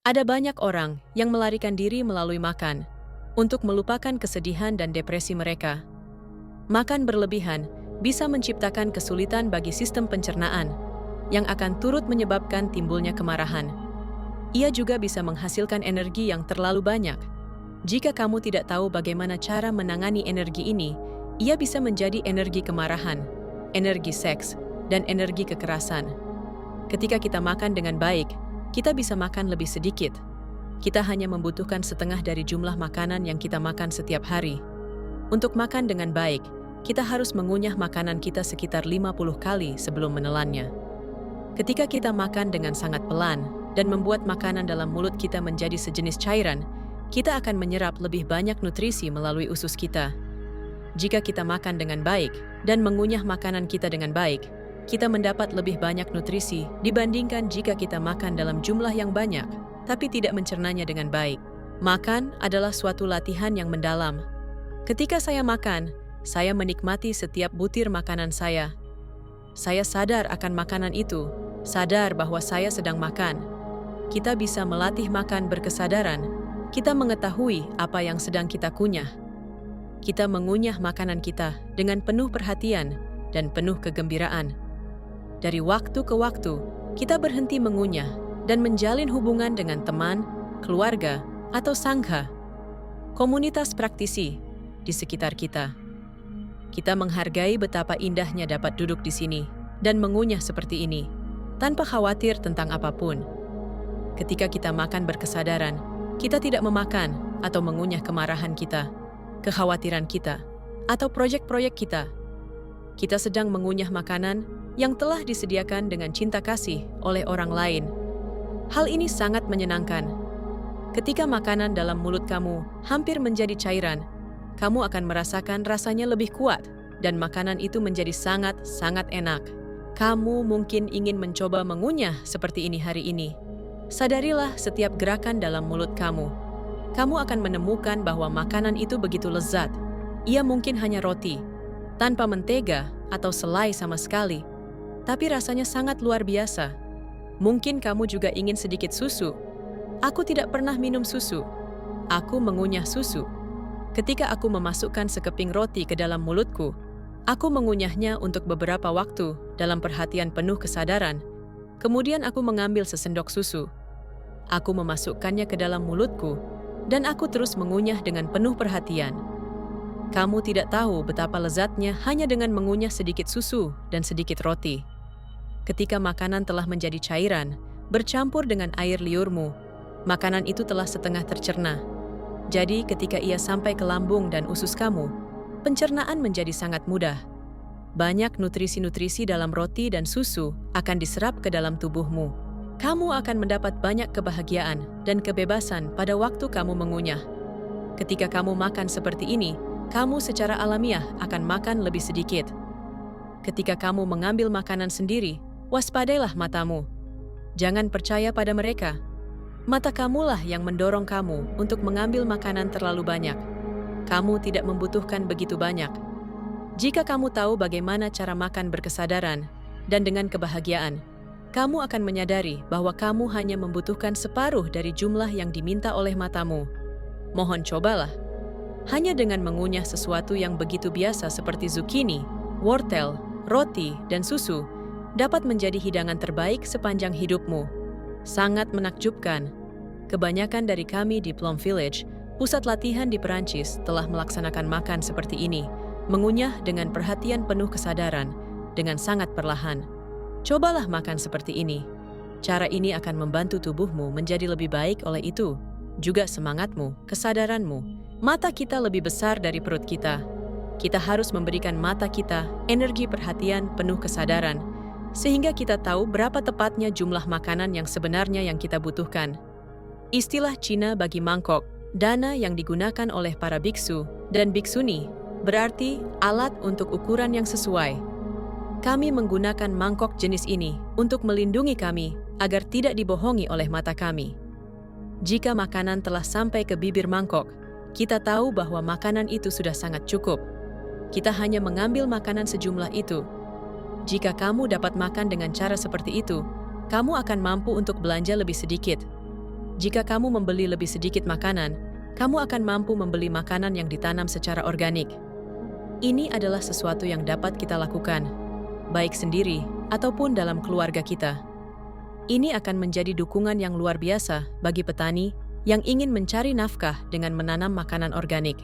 Ada banyak orang yang melarikan diri melalui makan untuk melupakan kesedihan dan depresi mereka. Makan berlebihan bisa menciptakan kesulitan bagi sistem pencernaan yang akan turut menyebabkan timbulnya kemarahan. Ia juga bisa menghasilkan energi yang terlalu banyak. Jika kamu tidak tahu bagaimana cara menangani energi ini, ia bisa menjadi energi kemarahan, energi seks, dan energi kekerasan. Ketika kita makan dengan baik, kita bisa makan lebih sedikit. Kita hanya membutuhkan setengah dari jumlah makanan yang kita makan setiap hari. Untuk makan dengan baik, kita harus mengunyah makanan kita sekitar 50 kali sebelum menelannya. Ketika kita makan dengan sangat pelan dan membuat makanan dalam mulut kita menjadi sejenis cairan, kita akan menyerap lebih banyak nutrisi melalui usus kita. Jika kita makan dengan baik dan mengunyah makanan kita dengan baik, kita mendapat lebih banyak nutrisi dibandingkan jika kita makan dalam jumlah yang banyak, tapi tidak mencernanya dengan baik. Makan adalah suatu latihan yang mendalam. Ketika saya makan, saya menikmati setiap butir makanan saya. Saya sadar akan makanan itu, sadar bahwa saya sedang makan. Kita bisa melatih makan berkesadaran. Kita mengetahui apa yang sedang kita kunyah. Kita mengunyah makanan kita dengan penuh perhatian dan penuh kegembiraan. Dari waktu ke waktu, kita berhenti mengunyah dan menjalin hubungan dengan teman, keluarga, atau sangha, komunitas praktisi di sekitar kita. Kita menghargai betapa indahnya dapat duduk di sini dan mengunyah seperti ini, tanpa khawatir tentang apapun. Ketika kita makan berkesadaran, kita tidak memakan atau mengunyah kemarahan kita, kekhawatiran kita, atau proyek-proyek kita. Kita sedang mengunyah makanan yang telah disediakan dengan cinta kasih oleh orang lain. Hal ini sangat menyenangkan. Ketika makanan dalam mulut kamu hampir menjadi cairan, kamu akan merasakan rasanya lebih kuat dan makanan itu menjadi sangat-sangat enak. Kamu mungkin ingin mencoba mengunyah seperti ini hari ini. Sadarilah setiap gerakan dalam mulut kamu. Kamu akan menemukan bahwa makanan itu begitu lezat. Ia mungkin hanya roti, tanpa mentega atau selai sama sekali, tapi rasanya sangat luar biasa. Mungkin kamu juga ingin sedikit susu. Aku tidak pernah minum susu. Aku mengunyah susu. Ketika aku memasukkan sekeping roti ke dalam mulutku, aku mengunyahnya untuk beberapa waktu dalam perhatian penuh kesadaran. Kemudian aku mengambil sesendok susu. Aku memasukkannya ke dalam mulutku, dan aku terus mengunyah dengan penuh perhatian. Kamu tidak tahu betapa lezatnya hanya dengan mengunyah sedikit susu dan sedikit roti. Ketika makanan telah menjadi cairan, bercampur dengan air liurmu, makanan itu telah setengah tercerna. Jadi ketika ia sampai ke lambung dan usus kamu, pencernaan menjadi sangat mudah. Banyak nutrisi-nutrisi dalam roti dan susu akan diserap ke dalam tubuhmu. Kamu akan mendapat banyak kebahagiaan dan kebebasan pada waktu kamu mengunyah. Ketika kamu makan seperti ini, kamu secara alamiah akan makan lebih sedikit. Ketika kamu mengambil makanan sendiri, waspadailah matamu. Jangan percaya pada mereka. Mata kamulah yang mendorong kamu untuk mengambil makanan terlalu banyak. Kamu tidak membutuhkan begitu banyak. Jika kamu tahu bagaimana cara makan berkesadaran dan dengan kebahagiaan, kamu akan menyadari bahwa kamu hanya membutuhkan separuh dari jumlah yang diminta oleh matamu. Mohon cobalah. Hanya dengan mengunyah sesuatu yang begitu biasa seperti zucchini, wortel, roti, dan susu, dapat menjadi hidangan terbaik sepanjang hidupmu. Sangat menakjubkan. Kebanyakan dari kami di Plum Village, pusat latihan di Perancis, telah melaksanakan makan seperti ini, mengunyah dengan perhatian penuh kesadaran, dengan sangat perlahan. Cobalah makan seperti ini. Cara ini akan membantu tubuhmu menjadi lebih baik oleh itu. Juga semangatmu, kesadaranmu. Mata kita lebih besar dari perut kita. Kita harus memberikan mata kita energi perhatian penuh kesadaran, sehingga kita tahu berapa tepatnya jumlah makanan yang sebenarnya yang kita butuhkan. Istilah Cina bagi mangkok, dana yang digunakan oleh para biksu dan biksuni, berarti alat untuk ukuran yang sesuai. Kami menggunakan mangkok jenis ini untuk melindungi kami agar tidak dibohongi oleh mata kami. Jika makanan telah sampai ke bibir mangkok, kita tahu bahwa makanan itu sudah sangat cukup. Kita hanya mengambil makanan sejumlah itu. Jika kamu dapat makan dengan cara seperti itu, kamu akan mampu untuk belanja lebih sedikit. Jika kamu membeli lebih sedikit makanan, kamu akan mampu membeli makanan yang ditanam secara organik. Ini adalah sesuatu yang dapat kita lakukan, baik sendiri ataupun dalam keluarga kita. Ini akan menjadi dukungan yang luar biasa bagi petani yang ingin mencari nafkah dengan menanam makanan organik.